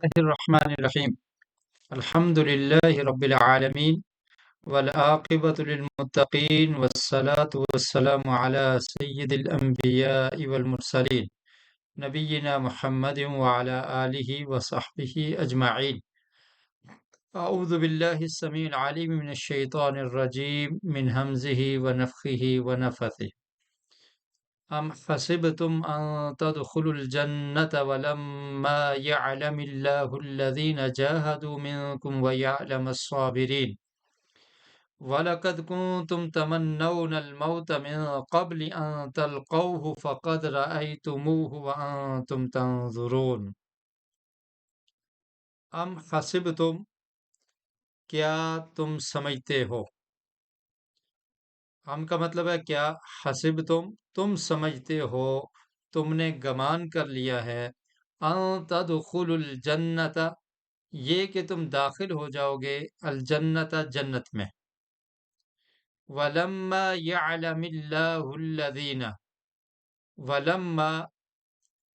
الله الرحمن الرحيم. الحمد لله رب العالمين، والعاقبة للمتقين، والصلاة والسلام على سيد الأنبياء والمرسلين نبينا محمد وعلى آله وصحبه أجمعين. أعوذ بالله السميع العليم من الشيطان الرجيم من همزه ونفخه ونفثه. أم حسبتم أن تدخلوا الجنة ولما يعلم الله الذين جاهدوا منكم ويعلم الصابرين ولقد كنتم تمنون الموت من قبل أن تلقوه فقد رأيتموه وأنتم تنظرون. أم حسبتم، کیا تم سمجھتے ہو؟ ہم کا مطلب ہے کیا، حسب تم سمجھتے ہو، تم نے گمان کر لیا ہے، ان تدخل الجنت، یہ کہ تم داخل ہو جاؤ گے، الجنت جنت میں، ولما يعلم اللہ الذین، ولما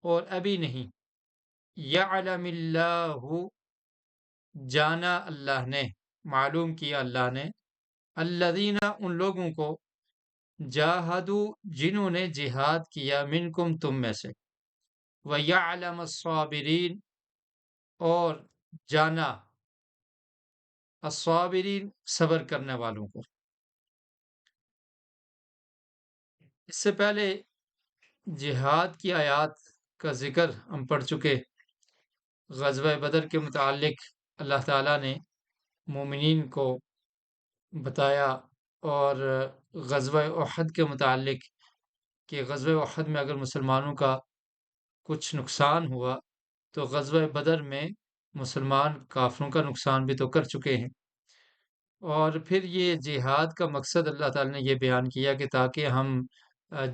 اور ابھی نہیں، يعلم اللہ جانا اللہ نے، معلوم کیا اللہ نے، الذین ان لوگوں کو، جاہدو جنہوں نے جہاد کیا، منکم تم میں سے، وَيَعْلَمَ الصَّابِرِينَ اور جانا الصابرین صبر کرنے والوں کو۔ اس سے پہلے جہاد کی آیات کا ذکر ہم پڑھ چکے، غزوہ بدر کے متعلق اللہ تعالیٰ نے مومنین کو بتایا، اور غزوہ احد کے متعلق کہ غزوہ احد میں اگر مسلمانوں کا کچھ نقصان ہوا تو غزوہ بدر میں مسلمان کافروں کا نقصان بھی تو کر چکے ہیں۔ اور پھر یہ جہاد کا مقصد اللہ تعالیٰ نے یہ بیان کیا کہ تاکہ ہم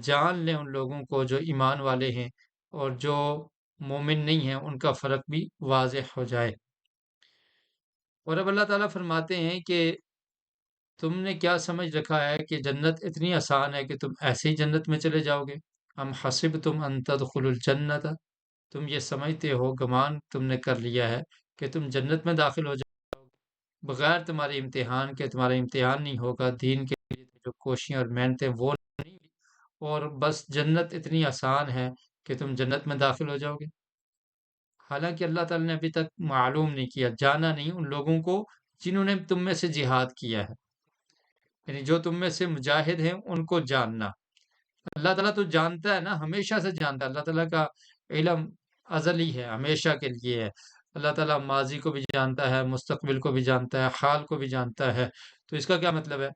جان لیں ان لوگوں کو جو ایمان والے ہیں اور جو مومن نہیں ہیں، ان کا فرق بھی واضح ہو جائے۔ اور اب اللہ تعالیٰ فرماتے ہیں کہ تم نے کیا سمجھ رکھا ہے کہ جنت اتنی آسان ہے کہ تم ایسے ہی جنت میں چلے جاؤ گے؟ ہم حسبتم ان تدخلوا الجنت، تم یہ سمجھتے ہو، گمان تم نے کر لیا ہے کہ تم جنت میں داخل ہو جاؤ گے بغیر تمہارے امتحان کے، تمہارا امتحان نہیں ہوگا، دین کے لیے جو کوششیں اور محنتیں وہ نہیں، اور بس جنت اتنی آسان ہے کہ تم جنت میں داخل ہو جاؤ گے۔ حالانکہ اللہ تعالیٰ نے ابھی تک معلوم نہیں کیا، جانا نہیں ان لوگوں کو جنہوں نے تم میں سے جہاد کیا ہے، یعنی جو تم میں سے مجاہد ہیں ان کو جاننا۔ اللہ تعالیٰ تو جانتا ہے نا، ہمیشہ سے جانتا ہے، اللہ تعالیٰ کا علم ازلی ہے، ہمیشہ کے لیے ہے۔ اللہ تعالیٰ ماضی کو بھی جانتا ہے، مستقبل کو بھی جانتا ہے، حال کو بھی جانتا ہے۔ تو اس کا کیا مطلب ہے؟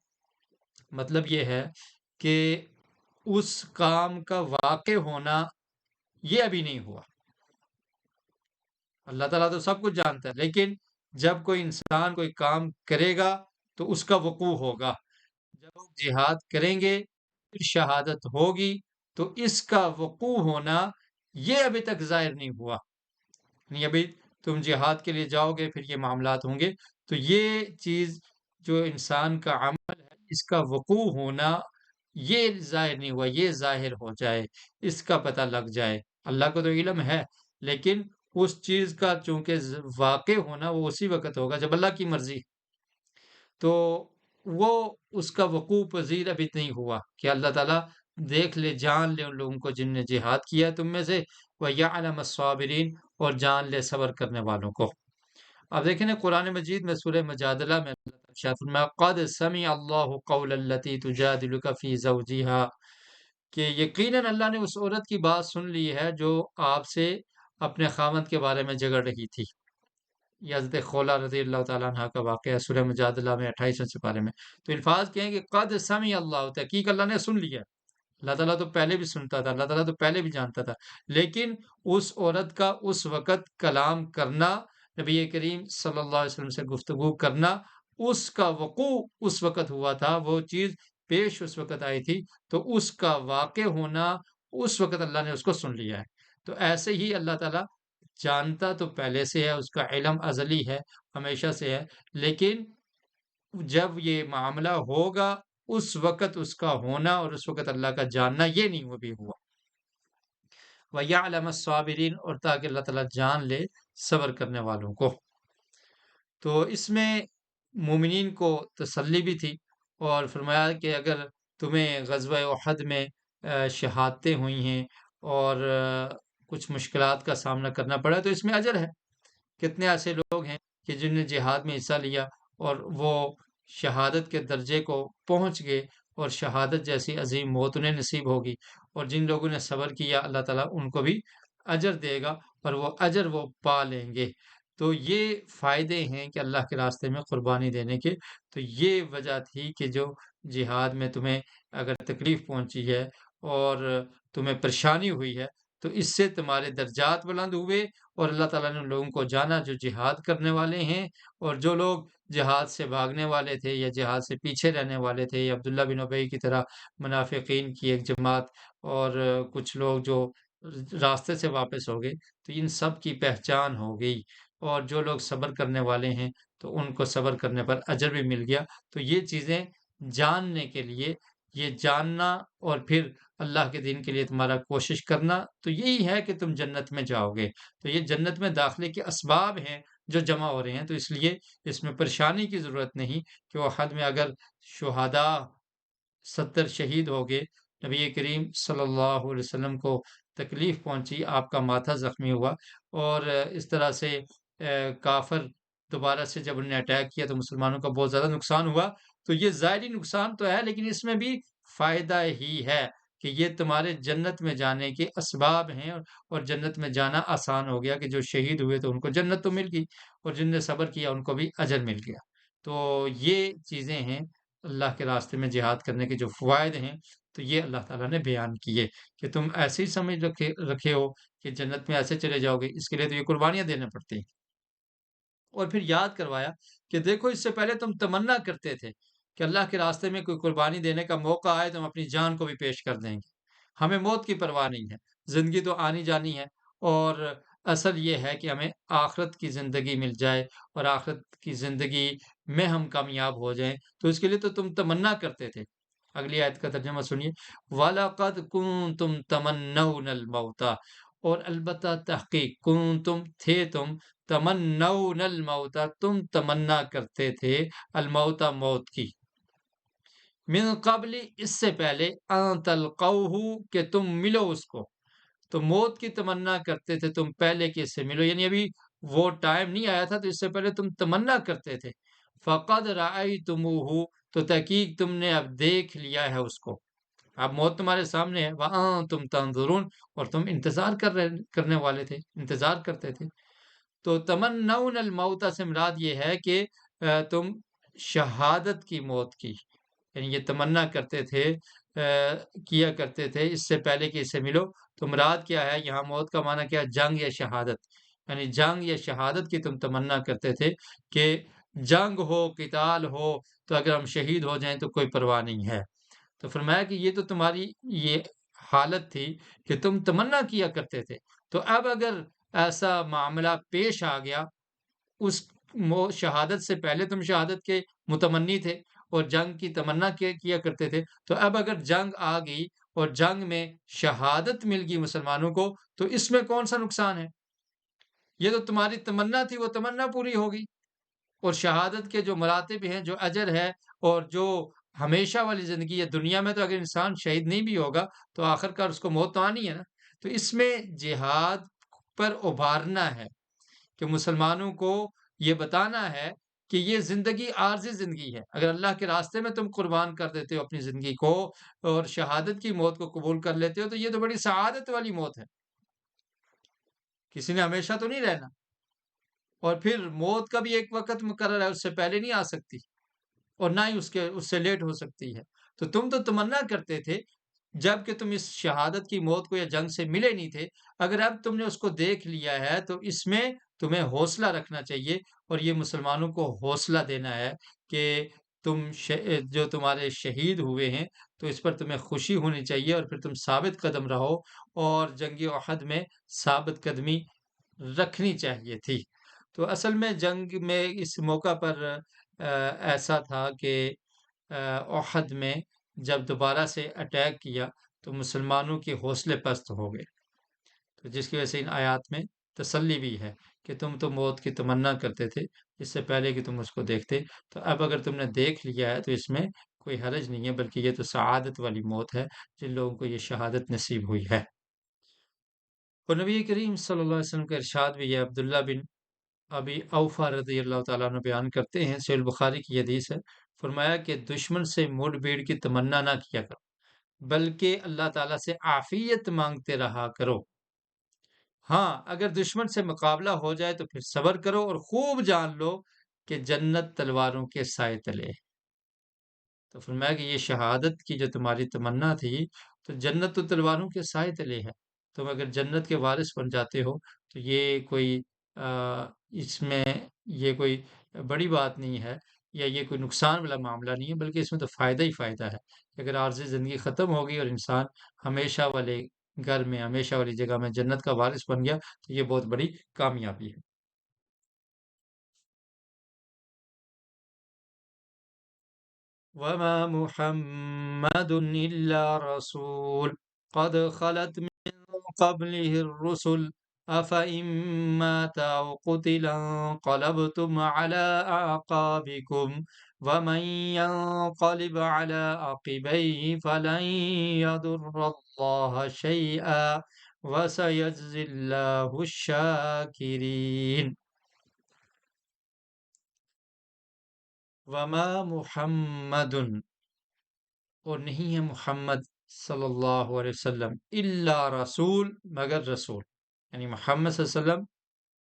مطلب یہ ہے کہ اس کام کا واقع ہونا یہ ابھی نہیں ہوا۔ اللہ تعالیٰ تو سب کچھ جانتا ہے، لیکن جب کوئی انسان کوئی کام کرے گا تو اس کا وقوع ہوگا۔ جب وہ جہاد کریں گے، پھر شہادت ہوگی، تو اس کا وقوع ہونا یہ ابھی تک ظاہر نہیں ہوا۔ نہیں، ابھی تم جہاد کے لیے جاؤ گے، پھر یہ معاملات ہوں گے، تو یہ چیز جو انسان کا عمل ہے، اس کا وقوع ہونا یہ ظاہر نہیں ہوا، یہ ظاہر ہو جائے، اس کا پتہ لگ جائے۔ اللہ کو تو علم ہے، لیکن اس چیز کا چونکہ واقع ہونا وہ اسی وقت ہوگا جب اللہ کی مرضی، تو وہ اس کا وقوع پذیر ابھی نہیں ہوا کہ اللہ تعالیٰ دیکھ لے، جان لے ان لوگوں کو جن نے جہاد کیا ہے تم میں سے، وَيَعْلَمَ الصَّابِرِينَ اور جان لے صبر کرنے والوں کو۔ اب دیکھیں نا، قرآن مجید میں سورہ مجادلہ میں اللہ تعالیٰ ارشاد فرمایا، قَدْ سَمِعَ اللَّهُ قَوْلَ الَّتِي تُجَادِلُكَ فِي زَوْجِهَا، کہ یقیناً اللہ نے اس عورت کی بات سن لی ہے جو آپ سے اپنے خامند کے بارے میں جھگڑ رہی تھی۔ یہ حضرت خولہ رضی اللہ تعالیٰ عنہ کا واقعہ ہے، سورہ مجادلہ میں 28 سپارے میں۔ تو الفاظ کہیں کہ قد سمع اللہ، تحقیق اللہ نے سن لیا۔ اللہ تعالیٰ تو پہلے بھی سنتا تھا، اللہ تعالیٰ تو پہلے بھی جانتا تھا، لیکن اس عورت کا اس وقت کلام کرنا، نبی کریم صلی اللہ علیہ وسلم سے گفتگو کرنا، اس کا وقوع اس وقت ہوا تھا، وہ چیز پیش اس وقت آئی تھی، تو اس کا واقع ہونا اس وقت اللہ نے اس کو سن لیا ہے۔ تو ایسے ہی اللہ تعالیٰ جانتا تو پہلے سے ہے، اس کا علم ازلی ہے، ہمیشہ سے ہے، لیکن جب یہ معاملہ ہوگا اس وقت اس کا ہونا اور اس وقت اللہ کا جاننا یہ نہیں وہ بھی ہوا۔ وَيَعْلَمَ الصَّابِرِينَ، اور تاکہ اللہ تعالیٰ جان لے صبر کرنے والوں کو۔ تو اس میں مومنین کو تسلی بھی تھی، اور فرمایا کہ اگر تمہیں غزوہ احد میں شہادتیں ہوئی ہیں اور کچھ مشکلات کا سامنا کرنا پڑا تو اس میں اجر ہے۔ کتنے ایسے لوگ ہیں کہ جن نے جہاد میں حصہ لیا اور وہ شہادت کے درجے کو پہنچ گئے، اور شہادت جیسی عظیم موت انہیں نصیب ہوگی، اور جن لوگوں نے صبر کیا اللہ تعالیٰ ان کو بھی اجر دے گا، اور وہ اجر وہ پا لیں گے۔ تو یہ فائدے ہیں کہ اللہ کے راستے میں قربانی دینے کے۔ تو یہ وجہ تھی کہ جو جہاد میں تمہیں اگر تکلیف پہنچی ہے اور تمہیں پریشانی ہوئی ہے تو اس سے تمہارے درجات بلند ہوئے، اور اللہ تعالیٰ نے ان لوگوں کو جانا جو جہاد کرنے والے ہیں، اور جو لوگ جہاد سے بھاگنے والے تھے یا جہاد سے پیچھے رہنے والے تھے، یا عبداللہ بن ابی کی طرح منافقین کی ایک جماعت، اور کچھ لوگ جو راستے سے واپس ہو گئے، تو ان سب کی پہچان ہو گئی، اور جو لوگ صبر کرنے والے ہیں تو ان کو صبر کرنے پر اجر بھی مل گیا۔ تو یہ چیزیں جاننے کے لیے، یہ جاننا اور پھر اللہ کے دین کے لیے تمہارا کوشش کرنا، تو یہی ہے کہ تم جنت میں جاؤ گے۔ تو یہ جنت میں داخلے کے اسباب ہیں جو جمع ہو رہے ہیں، تو اس لیے اس میں پریشانی کی ضرورت نہیں کہ وہ حد میں اگر شہداء 70 شہید ہو گئے، نبی کریم صلی اللہ علیہ وسلم کو تکلیف پہنچی، آپ کا ماتھا زخمی ہوا، اور اس طرح سے کافر دوبارہ سے جب انہوں نے اٹیک کیا تو مسلمانوں کا بہت زیادہ نقصان ہوا۔ تو یہ ظاہری نقصان تو ہے، لیکن اس میں بھی فائدہ ہی ہے کہ یہ تمہارے جنت میں جانے کے اسباب ہیں، اور جنت میں جانا آسان ہو گیا کہ جو شہید ہوئے تو ان کو جنت تو مل گئی، اور جن نے صبر کیا ان کو بھی اجر مل گیا۔ تو یہ چیزیں ہیں اللہ کے راستے میں جہاد کرنے کے جو فوائد ہیں، تو یہ اللہ تعالیٰ نے بیان کیے کہ تم ایسے ہی سمجھ رکھے ہو کہ جنت میں ایسے چلے جاؤ گے، اس کے لیے تو یہ قربانیاں دینا پڑتی ہیں۔ اور پھر یاد کروایا کہ دیکھو اس سے پہلے تم تمنا کرتے تھے کہ اللہ کے راستے میں کوئی قربانی دینے کا موقع آئے تو ہم اپنی جان کو بھی پیش کر دیں گے، ہمیں موت کی پرواہ نہیں ہے، زندگی تو آنی جانی ہے، اور اصل یہ ہے کہ ہمیں آخرت کی زندگی مل جائے، اور آخرت کی زندگی میں ہم کامیاب ہو جائیں، تو اس کے لیے تو تم تمنا کرتے تھے۔ اگلی آیت کا ترجمہ سنیے، وَلَقَدْ كُنْتُمْ تَمَنَّوْنَ الْمَوْتَ، اور البتہ تحقیق کنتم تھے تم، تمنون الموت، تم تمنا کرتے تھے، الموت موت کی، من قبل اس سے پہلے، ان تلقوہ کہ تم ملو اس کو، تو موت کی تمنا کرتے تھے تم پہلے کہ اس سے ملو، یعنی ابھی وہ ٹائم نہیں آیا تھا تو اس سے پہلے تم تمنا کرتے تھے۔ فقد رأیتموہ، تو تحقیق تم نے اب دیکھ لیا ہے اس کو، اب موت تمہارے سامنے ہے، وَأَنْتُمْ تَنْظُرُونَ، اور تم انتظار کرنے والے تھے، انتظار کرتے تھے۔ تو تمنون الموت سے مراد یہ ہے کہ تم شہادت کی موت کی، یعنی یہ تمنا کرتے تھے، کیا کرتے تھے اس سے پہلے کہ اس سے ملو۔ تو مراد کیا ہے یہاں موت کا معنی کیا ہے؟ جنگ یا شہادت، یعنی جنگ یا شہادت کی تم تمنا کرتے تھے کہ جنگ ہو، قتال ہو، تو اگر ہم شہید ہو جائیں تو کوئی پرواہ نہیں ہے۔ تو فرمایا کہ یہ تو تمہاری یہ حالت تھی کہ تم تمنا کیا کرتے تھے، تو اب اگر ایسا معاملہ پیش آ گیا، اس شہادت سے پہلے تم شہادت کے متمنی تھے اور جنگ کی تمنا کیا کرتے تھے، تو اب اگر جنگ آ گئی اور جنگ میں شہادت مل گئی مسلمانوں کو، تو اس میں کون سا نقصان ہے؟ یہ تو تمہاری تمنا تھی، وہ تمنا پوری ہو گئی، اور شہادت کے جو مراتب ہیں، جو اجر ہے، اور جو ہمیشہ والی زندگی ہے دنیا میں، تو اگر انسان شہید نہیں بھی ہوگا تو آخر کار اس کو موت تو آنی ہے نا۔ تو اس میں جہاد پر ابھارنا ہے کہ مسلمانوں کو یہ بتانا ہے کہ یہ زندگی عارضی زندگی ہے، اگر اللہ کے راستے میں تم قربان کر دیتے ہو اپنی زندگی کو اور شہادت کی موت کو قبول کر لیتے ہو، تو یہ تو بڑی سعادت والی موت ہے، کسی نے ہمیشہ تو نہیں رہنا، اور پھر موت کا بھی ایک وقت مقرر ہے، اس سے پہلے نہیں آ سکتی، اور نہ ہی اس سے لیٹ ہو سکتی ہے۔ تو تم تو تمنا کرتے تھے جب کہ تم اس شہادت کی موت کو یا جنگ سے ملے نہیں تھے، اگر اب تم نے اس کو دیکھ لیا ہے تو اس میں تمہیں حوصلہ رکھنا چاہیے، اور یہ مسلمانوں کو حوصلہ دینا ہے کہ جو تمہارے شہید ہوئے ہیں تو اس پر تمہیں خوشی ہونی چاہیے، اور پھر تم ثابت قدم رہو، اور جنگ احد میں ثابت قدمی رکھنی چاہیے تھی۔ تو اصل میں جنگ میں اس موقع پر ایسا تھا کہ احد میں جب دوبارہ سے اٹیک کیا تو مسلمانوں کے حوصلے پست ہو گئے، تو جس کی وجہ سے ان آیات میں تسلی بھی ہے کہ تم تو موت کی تمنا کرتے تھے اس سے پہلے کہ تم اس کو دیکھتے، تو اب اگر تم نے دیکھ لیا ہے تو اس میں کوئی حرج نہیں ہے، بلکہ یہ تو سعادت والی موت ہے جن لوگوں کو یہ شہادت نصیب ہوئی ہے۔ اور نبی کریم صلی اللہ علیہ وسلم کا ارشاد بھی ہے، عبداللہ بن ابی اوفا رضی اللہ تعالیٰ عنہ بیان کرتے ہیں، صحیح البخاری کی حدیث ہے، فرمایا کہ دشمن سے مڑ بھیڑ کی تمنا نہ کیا کرو، بلکہ اللہ تعالیٰ سے عافیت مانگتے رہا کرو۔ ہاں، اگر دشمن سے مقابلہ ہو جائے تو پھر صبر کرو اور خوب جان لو کہ جنت تلواروں کے سائے تلے ہے۔ تو فرمایا کہ یہ شہادت کی جو تمہاری تمنا تھی، تو جنت تو تلواروں کے سائے تلے ہے۔ تم اگر جنت کے وارث بن جاتے ہو تو یہ کوئی اس میں یہ کوئی بڑی بات نہیں ہے، یا یہ کوئی نقصان والا معاملہ نہیں ہے، بلکہ اس میں تو فائدہ ہی فائدہ ہے کہ اگر عارضی زندگی ختم ہوگی اور انسان ہمیشہ والے گھر میں، ہمیشہ والی جگہ میں جنت کا وارث بن گیا تو یہ بہت بڑی کامیابی ہے۔ وما محمد إلا رسول قد خلت من قبله الرسل أفإن مات أو قتل انقلبتم على أعقابكم ومن ينقلب على عقبيه فلن يضر الله شيئا وسيجزي الله الشاكرين۔ وما محمد، اور نہیں ہے محمد صلی اللہ علیہ وسلم، الا رسول، مگر رسول، یعنی محمد صلی اللہ علیہ وسلم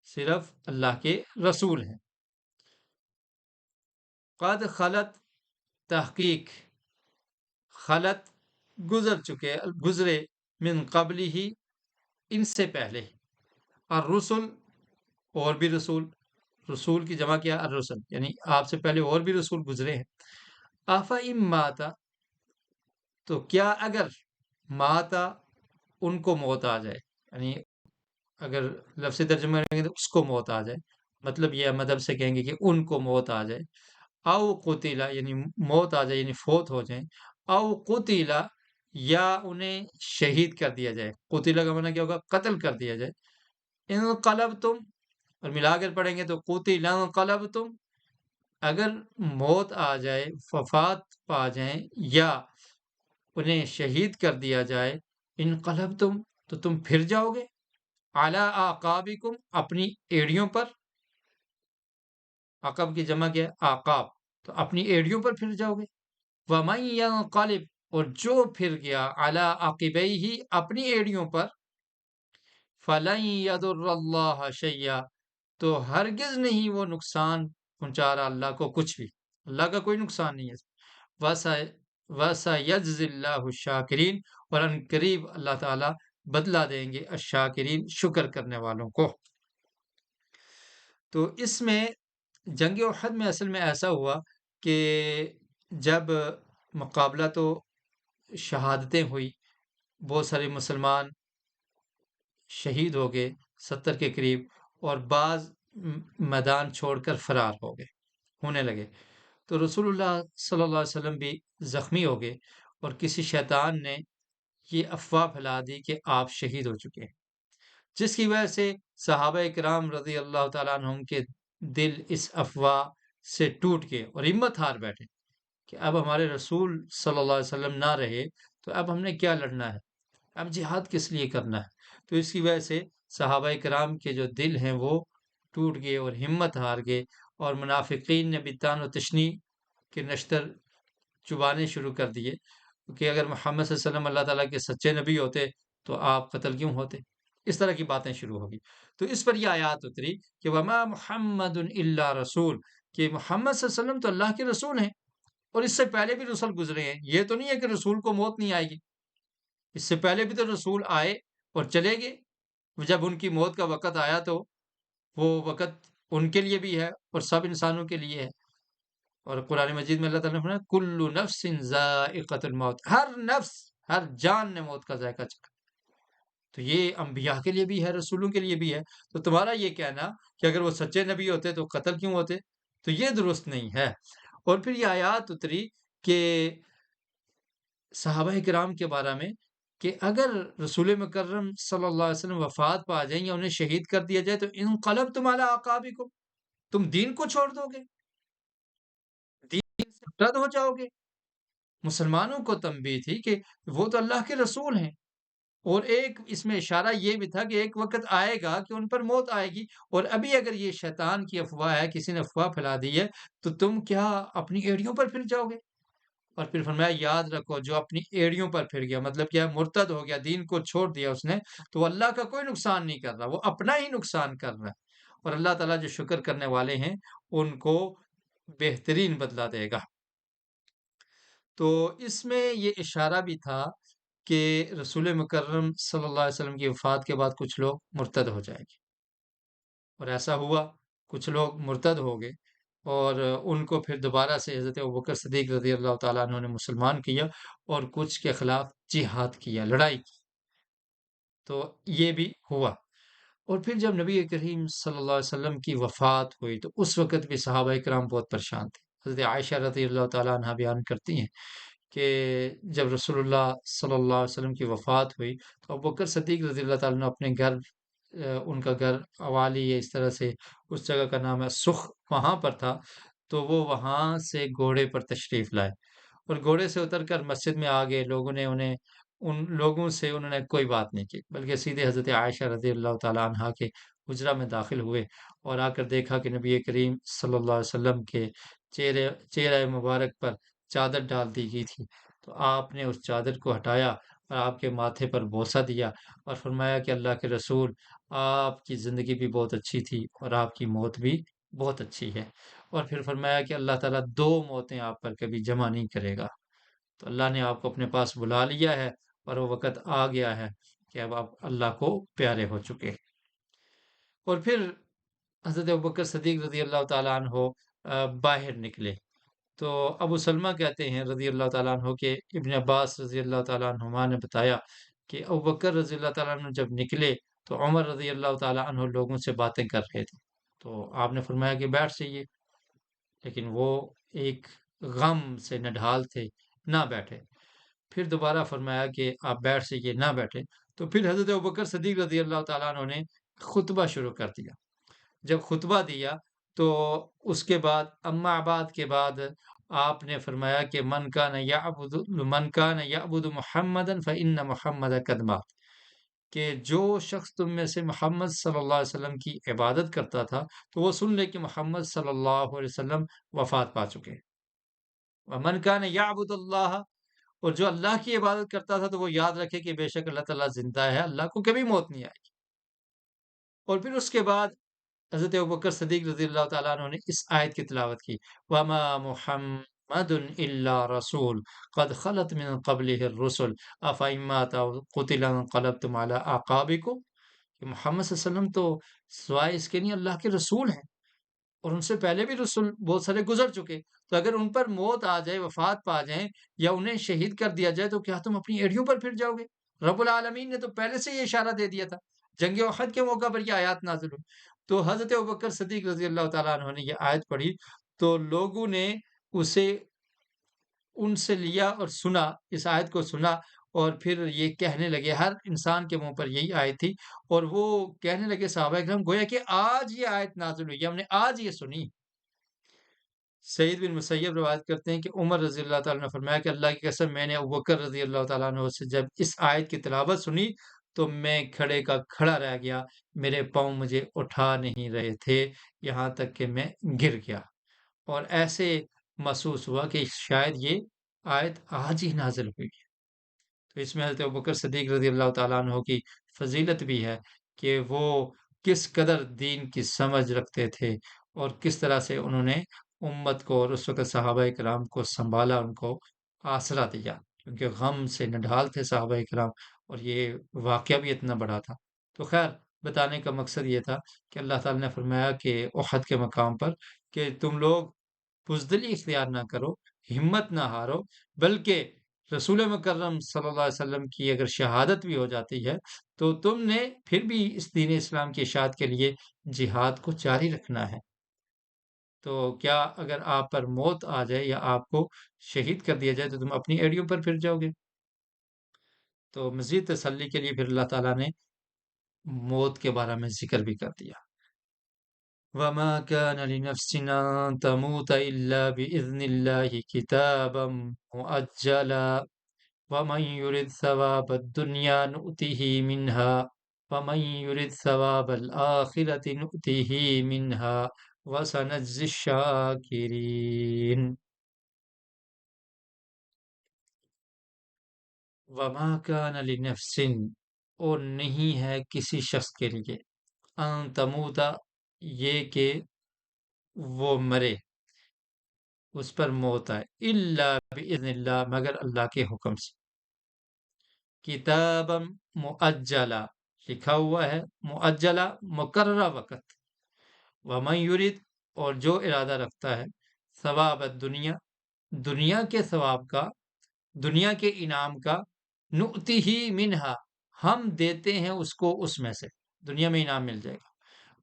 صرف اللہ کے رسول ہیں۔ قد خلت، تحقیق، خلت گزر چکے، گزرے، من قبل ہی، ان سے پہلے، الرسل، اور بھی رسول، رسول کی جمع کیا الرسل، یعنی آپ سے پہلے اور بھی رسول گزرے ہیں۔ آفا ام ماتا، تو کیا اگر ماتا، ان کو موت آ جائے، یعنی اگر لفظی ترجمہ کریں گے تو اس کو موت آ جائے، مطلب یہ مدب سے کہیں گے کہ ان کو موت آ جائے، او قتیلا، یعنی موت آ جائے یعنی فوت ہو جائیں، او قتیلا، یا انہیں شہید کر دیا جائے، قتیلا کا معنی کیا ہوگا، قتل کر دیا جائے، انقلبتم، اور ملا کر پڑھیں گے تو قتلا انقلبتم، اگر موت آ جائے، وفات پا جائیں، یا انہیں شہید کر دیا جائے، انقلبتم، تو تم پھر جاؤ گے، علی اعقابکم، اپنی ایڑیوں پر، عقب کی جمع کیا ہے اعقاب، تو اپنی ایڑیوں پر پھر جاؤ گے، ومن ینقلب، اور جو پھر گیا، علی عقبیہ، اپنی ایڑیوں پر، فلن یضر اللہ شیئا، تو ہرگز نہیں وہ نقصان پہنچا رہا اللہ کو کچھ بھی، اللہ کا کوئی نقصان نہیں ہے۔ وَسَيَجْزِ اللَّهُ الشَّاكِرِينَ، اور ان قریب اللہ تعالیٰ بدلہ دیں گے الشاکرین، شکر کرنے والوں کو۔ تو اس میں جنگ احد میں اصل میں ایسا ہوا کہ جب مقابلہ تو شہادتیں ہوئی، بہت سارے مسلمان شہید ہو گئے 70 کے قریب، اور بعض میدان چھوڑ کر فرار ہو گئے، ہونے لگے، تو رسول اللہ صلی اللہ علیہ وسلم بھی زخمی ہو گئے، اور کسی شیطان نے یہ افواہ پھیلا دی کہ آپ شہید ہو چکے ہیں، جس کی وجہ سے صحابہ کرام رضی اللہ تعالیٰ عنہم کے دل اس افواہ سے ٹوٹ گئے اور ہمت ہار بیٹھے کہ اب ہمارے رسول صلی اللہ علیہ وسلم نہ رہے تو اب ہم نے کیا لڑنا ہے، اب جہاد کس لیے کرنا ہے۔ تو اس کی وجہ سے صحابہ کرام کے جو دل ہیں وہ ٹوٹ گئے اور ہمت ہار گئے، اور منافقین نے بھی طعن و تشنیع کے نشتر چبانے شروع کر دیے کہ اگر محمد صلی اللہ علیہ وسلم اللہ تعالیٰ کے سچے نبی ہوتے تو آپ قتل کیوں ہوتے، اس طرح کی باتیں شروع ہوگی۔ تو اس پر یہ آیات اتری کہ وما محمد الا رسول، کہ محمد صلی اللہ علیہ وسلم تو اللہ کے رسول ہیں، اور اس سے پہلے بھی رسول گزرے ہیں، یہ تو نہیں ہے کہ رسول کو موت نہیں آئے گی، اس سے پہلے بھی تو رسول آئے اور چلے گئے، جب ان کی موت کا وقت آیا تو وہ وقت ان کے لیے بھی ہے اور سب انسانوں کے لیے ہے۔ اور قرآن مجید میں اللہ تعالیٰ نے فرمایا کل نفس ذائقۃ الموت، ہر نفس، ہر جان نے موت کا ذائقہ چکھا، تو یہ انبیاء کے لیے بھی ہے، رسولوں کے لیے بھی ہے۔ تو تمہارا یہ کہنا کہ اگر وہ سچے نبی ہوتے تو قتل کیوں ہوتے، تو یہ درست نہیں ہے۔ اور پھر یہ آیات اتری کہ صحابہ کرام کے بارے میں کہ اگر رسول مکرم صلی اللہ علیہ وسلم وفات پا جائیں یا انہیں شہید کر دیا جائے تو انقلبتم علی اعقابکم، تم دین کو چھوڑ دو گے، دین سے رد ہو جاؤ گے۔ مسلمانوں کو تنبیہ تھی کہ وہ تو اللہ کے رسول ہیں، اور ایک اس میں اشارہ یہ بھی تھا کہ ایک وقت آئے گا کہ ان پر موت آئے گی، اور ابھی اگر یہ شیطان کی افواہ ہے، کسی نے افواہ پھیلا دی ہے، تو تم کیا اپنی ایڑیوں پر پھر جاؤ گے؟ اور پھر فرمایا یاد رکھو جو اپنی ایڑیوں پر پھر گیا، مطلب کیا ہے، مرتد ہو گیا، دین کو چھوڑ دیا اس نے، تو وہ اللہ کا کوئی نقصان نہیں کر رہا، وہ اپنا ہی نقصان کر رہا ہے، اور اللہ تعالیٰ جو شکر کرنے والے ہیں ان کو بہترین بدلہ دے گا۔ تو اس میں یہ اشارہ بھی تھا کہ رسول مکرم صلی اللہ علیہ وسلم کی وفات کے بعد کچھ لوگ مرتد ہو جائیں گے، اور ایسا ہوا، کچھ لوگ مرتد ہو گئے، اور ان کو پھر دوبارہ سے حضرت ابوبکر صدیق رضی اللہ تعالیٰ عنہ نے مسلمان کیا، اور کچھ کے خلاف جہاد کیا، لڑائی کی، تو یہ بھی ہوا۔ اور پھر جب نبی کریم صلی اللہ علیہ وسلم کی وفات ہوئی تو اس وقت بھی صحابہ کرام بہت پریشان تھے۔ حضرت عائشہ رضی اللہ تعالیٰ عنہ بیان کرتی ہیں کہ جب رسول اللہ صلی اللہ علیہ وسلم کی وفات ہوئی تو ابوبکر صدیق رضی اللہ تعالیٰ عنہ اپنے گھر، ان کا گھر اوالی ہے، اس طرح سے اس جگہ کا نام ہے سخ، وہاں پر تھا، تو وہ وہاں سے گھوڑے پر تشریف لائے، اور گھوڑے سے اتر کر مسجد میں آ گئے، لوگوں نے انہیں، ان لوگوں سے انہوں نے کوئی بات نہیں کی، بلکہ سیدھے حضرت عائشہ رضی اللہ تعالیٰ عنہا کے حجرہ میں داخل ہوئے، اور آ کر دیکھا کہ نبی کریم صلی اللہ علیہ وسلم کے چہرہ مبارک پر چادر ڈال دی گئی تھی، تو آپ نے اس چادر کو ہٹایا اور آپ کے ماتھے پر بوسہ دیا، اور فرمایا کہ اللہ کے رسول، آپ کی زندگی بھی بہت اچھی تھی اور آپ کی موت بھی بہت اچھی ہے، اور پھر فرمایا کہ اللہ تعالیٰ دو موتیں آپ پر کبھی جمع نہیں کرے گا، تو اللہ نے آپ کو اپنے پاس بلا لیا ہے، اور وہ وقت آ گیا ہے کہ اب آپ اللہ کو پیارے ہو چکے۔ اور پھر حضرت ابوبکر صدیق رضی اللہ تعالیٰ عنہ باہر نکلے، تو ابو سلمہ کہتے ہیں رضی اللہ تعالیٰ عنہ کہ ابن عباس رضی اللہ تعالیٰ عنہما نے بتایا کہ ابوبکر رضی اللہ تعالیٰ عنہ جب نکلے تو عمر رضی اللہ تعالیٰ عنہ لوگوں سے باتیں کر رہے تھے، تو آپ نے فرمایا کہ بیٹھ جائیے، لیکن وہ ایک غم سے نڈھال تھے، نہ بیٹھے۔ پھر دوبارہ فرمایا کہ آپ بیٹھ جائیے، نہ بیٹھے، تو پھر حضرت ابوبکر صدیق رضی اللہ تعالیٰ عنہ نے خطبہ شروع کر دیا۔ جب خطبہ دیا تو اس کے بعد، اما بعد کے بعد، آپ نے فرمایا کہ من کان یعبد محمدا فإن محمد قد مات، کہ جو شخص تم میں سے محمد صلی اللہ علیہ وسلم کی عبادت کرتا تھا تو وہ سن لے کہ محمد صلی اللہ علیہ وسلم وفات پا چکے، ومن کان یعبد اللہ، اور جو اللہ کی عبادت کرتا تھا تو وہ یاد رکھے کہ بے شک اللہ تعالیٰ زندہ ہے، اللہ کو کبھی موت نہیں آئے گی۔ اور پھر اس کے بعد حضرت ابوبکر صدیق رضی اللہ تعالیٰ عنہ نے اس آیت کی تلاوت کی، وَمَا مُحَمَّدٌ إِلَّا رَسُولٌ قَدْ خَلَتْ مِن قَبْلِهِ الرُّسُلُ أَفَإِن مَّاتَ أَوْ قُتِلَ انقلبتم عَلَىٰ أَعْقَابِكُمْ، کہ محمد صلی اللہ علیہ وسلم تو سوائے اس کے نہیں اللہ کے رسول ہیں، اور ان سے پہلے بھی رسول بہت سارے گزر چکے، تو اگر ان پر موت آ جائے، وفات پا جائیں، یا انہیں شہید کر دیا جائے تو کیا تم اپنی ایڑیوں پر پھر جاؤ گے؟ رب العالمین نے تو پہلے سے یہ اشارہ دے دیا تھا، جنگ احد کے موقع پر یہ آیات نازل ہوئی، تو حضرت ابوبکر صدیق رضی اللہ تعالیٰ عنہ نے یہ آیت پڑھی، تو لوگوں نے اسے ان سے لیا اور سنا، اس آیت کو سنا، اور پھر یہ کہنے لگے، ہر انسان کے منہ پر یہی آیت تھی، اور وہ کہنے لگے صحابہ کرام گویا کہ آج یہ آیت نازل ہوئی، ہم نے آج یہ سنی۔ سعید بن مسیب روایت کرتے ہیں کہ عمر رضی اللہ تعالیٰ نے فرمایا کہ اللہ کی قسم میں نے ابوبکر رضی اللہ تعالیٰ عنہ سے جب اس آیت کی تلاوت سنی تو میں کھڑے کا کھڑا رہ گیا، میرے پاؤں مجھے اٹھا نہیں رہے تھے، یہاں تک کہ میں گر گیا، اور ایسے محسوس ہوا کہ شاید یہ آیت آج ہی نازل ہوئی ہے۔ تو اس میں حضرت ابوبکر صدیق رضی اللہ تعالیٰ عنہ کی فضیلت بھی ہے کہ وہ کس قدر دین کی سمجھ رکھتے تھے، اور کس طرح سے انہوں نے امت کو اور اس وقت صحابہ کرام کو سنبھالا، ان کو آسرا دیا، کیونکہ غم سے نڈھال تھے صحابہ کرام، اور یہ واقعہ بھی اتنا بڑا تھا۔ تو خیر، بتانے کا مقصد یہ تھا کہ اللہ تعالیٰ نے فرمایا کہ احد کے مقام پر کہ تم لوگ بزدلی اختیار نہ کرو، ہمت نہ ہارو، بلکہ رسول مکرم صلی اللہ علیہ وسلم کی اگر شہادت بھی ہو جاتی ہے تو تم نے پھر بھی اس دین اسلام کی اشاعت کے لیے جہاد کو جاری رکھنا ہے۔ تو کیا اگر آپ پر موت آ جائے یا آپ کو شہید کر دیا جائے تو تم اپنی ایڑیوں پر پھر جاؤ گے؟ تو مزید تسلی کے لیے پھر اللہ تعالیٰ نے موت کے بارے میں ذکر بھی کر دیا۔ وَمَا كَانَ لِنَفْسٍ أَن تَمُوتَ إِلَّا بِإِذْنِ اللَّهِ كِتَابًا مُؤَجَّلًا وَمَن يُرِدْ ثَوَابَ الدُّنْيَا نُؤْتِهِ مِنْهَا وَمَن يُرِدْ ثَوَابَ الْآخِرَةِ نُؤْتِهِ مِنْهَا وَسَنَجْزِي الشَّاكِرِينَ۔ وَمَا كَانَ لِنَفْسٍ، اور نہیں ہے کسی شخص کے لیے، ان تموتا، یہ کہ وہ مرے، اس پر موت آئے، الا باذن اللہ، مگر اللہ کے حکم سے، کتابا مؤجلا، لکھا ہوا ہے، مؤجلا مقررہ وقت، ومن یرید، اور جو ارادہ رکھتا ہے، ثواب الدنیا، دنیا کے ثواب کا، دنیا کے انعام کا، نؤتی ہی منہا، ہم دیتے ہیں اس کو اس میں سے، دنیا میں انعام مل جائے گا،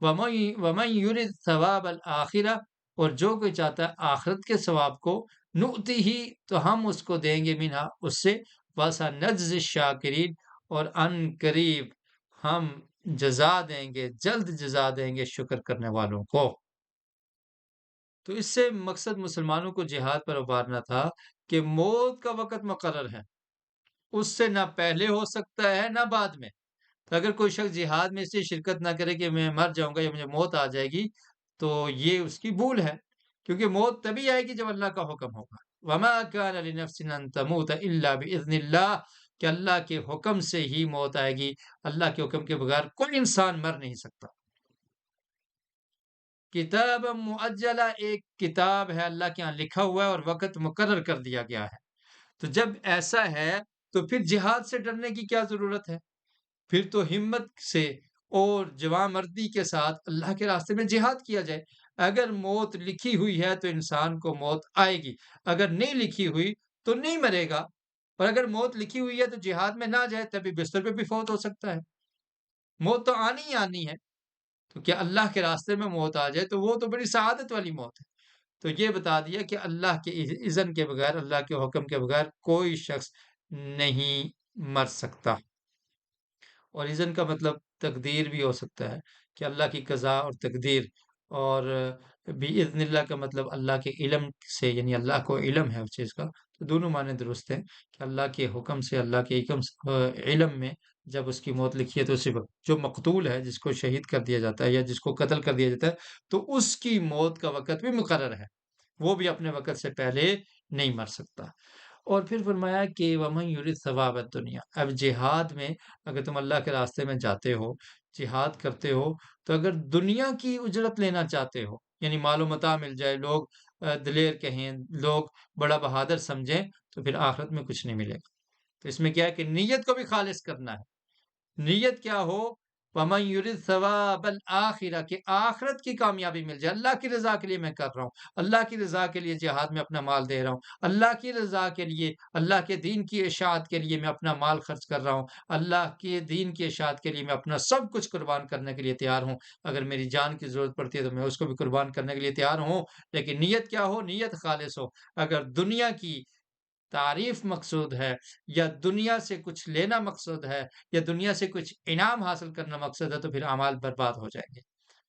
ومن یرد ثواب الآخرہ، اور جو کوئی چاہتا ہے آخرت کے ثواب کو، نؤتی ہی، تو ہم اس کو دیں گے، منہا، اس سے، وَسَنَجْزِي الشَّاكِرِينَ، اور ان قریب ہم جزا دیں گے، جلد جزا دیں گے شکر کرنے والوں کو۔ تو اس سے مقصد مسلمانوں کو جہاد پر ابھارنا تھا کہ موت کا وقت مقرر ہے، اس سے نہ پہلے ہو سکتا ہے نہ بعد میں۔ تو اگر کوئی شخص جہاد میں اس لیے شرکت نہ کرے کہ میں مر جاؤں گا یا مجھے موت آ جائے گی، تو یہ اس کی بھول ہے، کیونکہ موت تبھی آئے گی جب اللہ کا حکم ہوگا۔ وَمَا كَانَ لِنَفْسٍ أَن تَمُوتَ إِلَّا بِإِذْنِ اللَّهِ، کہ اللہ کے حکم سے ہی موت آئے گی، اللہ کے حکم کے بغیر کوئی انسان مر نہیں سکتا۔ کتاب مؤجلہ، ایک کتاب ہے اللہ کے ہاں لکھا ہوا ہے اور وقت مقرر کر دیا گیا ہے۔ تو جب ایسا ہے تو پھر جہاد سے ڈرنے کی کیا ضرورت ہے؟ پھر تو ہمت سے اور جواں مردی کے ساتھ اللہ کے راستے میں جہاد کیا جائے۔ اگر موت لکھی ہوئی ہے تو انسان کو موت آئے گی، اگر نہیں لکھی ہوئی تو نہیں مرے گا، اور اگر موت لکھی ہوئی ہے تو جہاد میں نہ جائے، تبھی بستر پہ بھی فوت ہو سکتا ہے۔ موت تو آنی ہی آنی ہے، تو کیا اللہ کے راستے میں موت آ جائے تو وہ تو بڑی سعادت والی موت ہے۔ تو یہ بتا دیا کہ اللہ کے اذن کے بغیر، اللہ کے حکم کے بغیر کوئی شخص نہیں مر سکتا۔ اور اذن کا مطلب تقدیر بھی ہو سکتا ہے کہ اللہ کی قضا اور تقدیر، اور باذن اللہ کا مطلب اللہ کے علم سے، یعنی اللہ کو علم ہے اس چیز کا، تو دونوں معنی درست ہیں کہ اللہ کے حکم سے، اللہ کے علم میں جب اس کی موت لکھی ہے تو اسی وقت جو مقتول ہے، جس کو شہید کر دیا جاتا ہے یا جس کو قتل کر دیا جاتا ہے، تو اس کی موت کا وقت بھی مقرر ہے، وہ بھی اپنے وقت سے پہلے نہیں مر سکتا۔ اور پھر فرمایا کہ وَمَن يُرِدْ ثَوَابَ الدُّنْيَا، اب جہاد میں اگر تم اللہ کے راستے میں جاتے ہو، جہاد کرتے ہو، تو اگر دنیا کی اجرت لینا چاہتے ہو، یعنی مال و متاع مل جائے، لوگ دلیر کہیں، لوگ بڑا بہادر سمجھیں، تو پھر آخرت میں کچھ نہیں ملے گا۔ تو اس میں کیا ہے کہ نیت کو بھی خالص کرنا ہے۔ نیت کیا ہو؟ وَمَن يُرِدْ ثَوَابَ الْآخِرَةِ، کہ آخرت کی کامیابی مل جائے، اللہ کی رضا کے لیے میں کر رہا ہوں، اللہ کی رضا کے لیے جہاد میں اپنا مال دے رہا ہوں، اللہ کی رضا کے لیے، اللہ کے دین کی اشاعت کے لیے میں اپنا مال خرچ کر رہا ہوں، اللہ کے دین کی اشاعت کے لیے میں اپنا سب کچھ قربان کرنے کے لیے تیار ہوں، اگر میری جان کی ضرورت پڑتی ہے تو میں اس کو بھی قربان کرنے کے لیے تیار ہوں، لیکن نیت کیا ہو؟ نیت خالص ہو۔ اگر دنیا کی تعریف مقصود ہے، یا دنیا سے کچھ لینا مقصود ہے، یا دنیا سے کچھ انعام حاصل کرنا مقصد ہے، تو پھر اعمال برباد ہو جائیں گے۔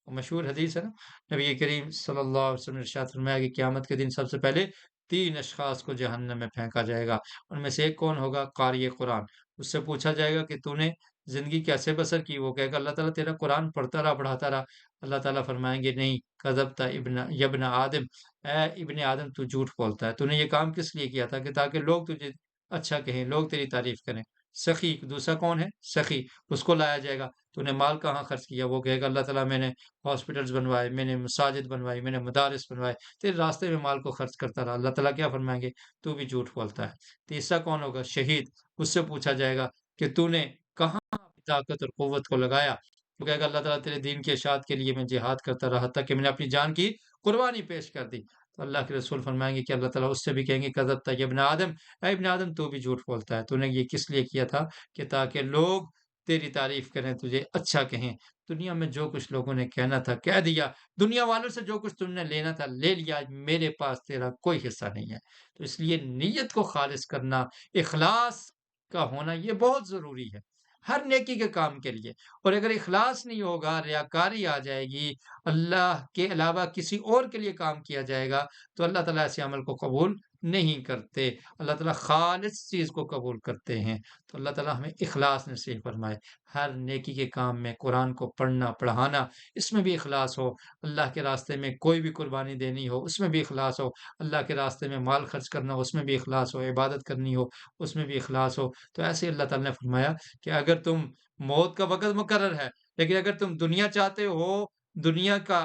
وہ مشہور حدیث ہے نا، نبی کریم صلی اللہ علیہ وسلم نے ارشاد فرمایا کہ قیامت کے دن سب سے پہلے 3 اشخاص کو جہنم میں پھینکا جائے گا، ان میں سے ایک کون ہوگا؟ قاری قرآن۔ اس سے پوچھا جائے گا کہ تو نے زندگی کیسے بسر کی؟ وہ کہے گا اللہ تعالیٰ تیرا قرآن پڑھتا رہا، پڑھاتا رہا۔ اللہ تعالیٰ فرمائیں گے نہیں، کذبت ابن آدم، اے ابن آدم تو جھوٹ بولتا ہے، تو نے یہ کام کس لیے کیا تھا؟ کہ تاکہ لوگ تجھے اچھا کہیں، لوگ تیری تعریف کریں۔ سخی، دوسرا کون ہے؟ سخی، اس کو لایا جائے گا، تو نے مال کہاں خرچ کیا؟ وہ کہے گا اللہ تعالیٰ میں نے ہاسپٹلز بنوائے، میں نے مساجد بنوائی، میں نے مدارس بنوائے، تیرے راستے میں مال کو خرچ کرتا رہا۔ اللہ تعالیٰ کیا فرمائیں گے؟ تو بھی جھوٹ بولتا ہے۔ تیسرا کون ہوگا؟ شہید، اس سے پوچھا جائے گا کہ تو نے کہاں اپنی طاقت اور قوت کو لگایا؟ وہ کہے گا اللہ تعالیٰ تیرے دین کی اشاعت کے لیے میں جہاد کرتا رہا، حتیٰ کہ میں نے اپنی جان کی قربانی پیش کر دی۔ تو اللہ کے رسول فرمائیں گے کہ اللہ تعالیٰ اس سے بھی کہیں گے کذبت یا ابن آدم، اے ابن آدم تو بھی جھوٹ بولتا ہے، تو نے یہ کس لیے کیا تھا؟ کہ تاکہ لوگ تیری تعریف کریں، تجھے اچھا کہیں۔ دنیا میں جو کچھ لوگوں نے کہنا تھا کہہ دیا، دنیا والوں سے جو کچھ تم نے لینا تھا لے لیا، میرے پاس تیرا کوئی حصہ نہیں ہے۔ تو اس لیے نیت کو خالص کرنا، اخلاص کا ہونا یہ بہت ضروری ہے ہر نیکی کے کام کے لیے۔ اور اگر اخلاص نہیں ہوگا، ریاکاری آ جائے گی، اللہ کے علاوہ کسی اور کے لیے کام کیا جائے گا، تو اللہ تعالیٰ ایسے عمل کو قبول نہیں کرتے۔ اللہ تعالیٰ خالص چیز کو قبول کرتے ہیں۔ تو اللہ تعالیٰ ہمیں اخلاص نصیب فرمائے۔ ہر نیکی کے کام میں قرآن کو پڑھنا پڑھانا، اس میں بھی اخلاص ہو۔ اللہ کے راستے میں کوئی بھی قربانی دینی ہو، اس میں بھی اخلاص ہو۔ اللہ کے راستے میں مال خرچ کرنا ہو، اس میں بھی اخلاص ہو۔ عبادت کرنی ہو، اس میں بھی اخلاص ہو۔ تو ایسے اللہ تعالیٰ نے فرمایا کہ اگر تم موت کا وقت مقرر ہے، لیکن اگر تم دنیا چاہتے ہو، دنیا کا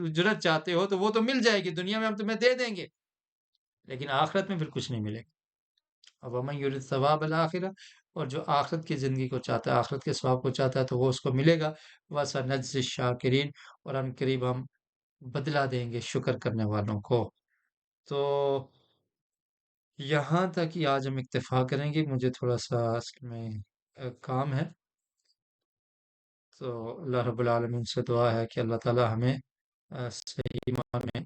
اجرت چاہتے ہو، تو وہ تو مل جائے گی، دنیا میں ہم تمہیں دے دیں گے، لیکن آخرت میں پھر کچھ نہیں ملے گا۔ اب وَمَن يُرِدْ ثَوَابَ الْآخِرَةِ، اور جو آخرت کی زندگی کو چاہتا ہے، آخرت کے ثواب کو چاہتا ہے، تو وہ اس کو ملے گا۔ وَسَنَجْزِي الشَّاكِرِينَ، اور ان قریب ہم بدلہ دیں گے شکر کرنے والوں کو۔ تو یہاں تک ہی آج ہم اکتفا کریں گے، مجھے تھوڑا سا اصل میں کام ہے۔ تو اللہ رب العالمین سے دعا ہے کہ اللہ تعالی ہمیں صحیح معنی میں